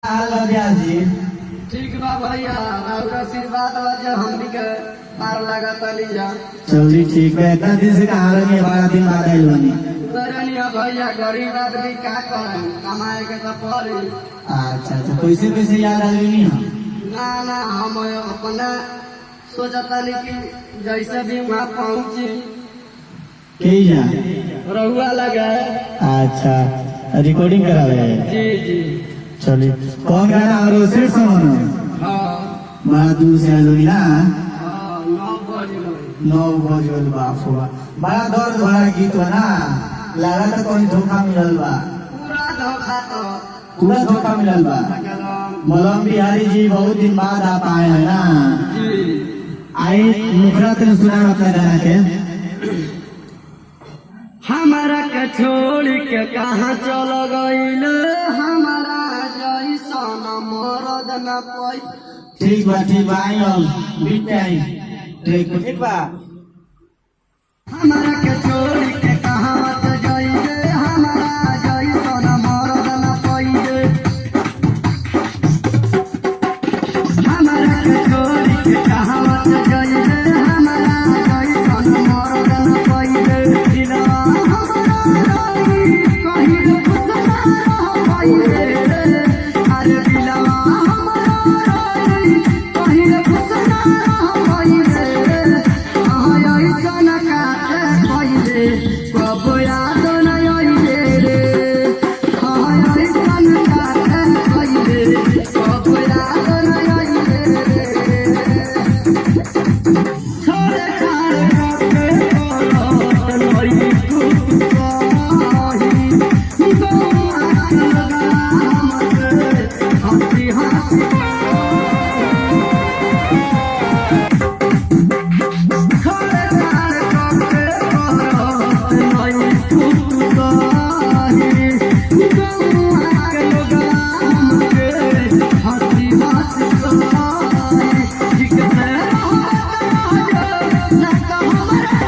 Hello ब्यास जी। ठीक बा भैया, और आशीर्वाद वजह हमनी के पार लगा तली जा। चलिए ठीक है। इतना दिन से कहाँ रही, बड़ा दिन बाद आइल बनी। करनिया भैया, गरीब आदमी का करे, कमाए के तो पड़ी। अच्छा अच्छा, कैसे कैसे याद आ गई नहीं हम? ना हम अपना सोचतानी कि जैसे भी वहाँ पहुँची के जा रहुआ लगा। अच्छा, रिकॉर्डिंग करावे। जी चलिए, कौन गाना और सिर्फ सुनो। हाँ बड़ा दूर से आइल बनी ना। 9 बजे 9 बजे बाप रे बाप, बड़ा दर्द भरा गीत बा ना। लगा तो कोई धोखा मिलल बा। पूरा धोखा तो पूरा धोखा मिलल बा। मलम बिहारी जी बहुत दिन बाद आप आए हैं ना। जी आई मुखरा तेन सुना अपना गाना के। हमारा के छोड़ के कहाँ चल गईल, हमारा जैसन मरद न पाई। ठीक बा आई अब बीट पे आई। ठीक बा। हमारा के छोड़ के कहाँ मत जाइए, हमारा जैसन मरद न पाइए। हमारा के छोड़ के कहाँ मत जाइए, हमारा जैसन मरद न पाइए। दिलवा हमारा रही, कहीं खुश ना रह पाइए। अरे दिलवा हमारा रही, कहीं खुश ना रह पाइए। ऐसन काटे पहिले कब याद न आइले रे। ऐसन काटे पहिले कब याद न आइले रे। छोड़े छाड़ के करत लई कुछ सही, गौआ के गाम के हंसी हंसी हमारा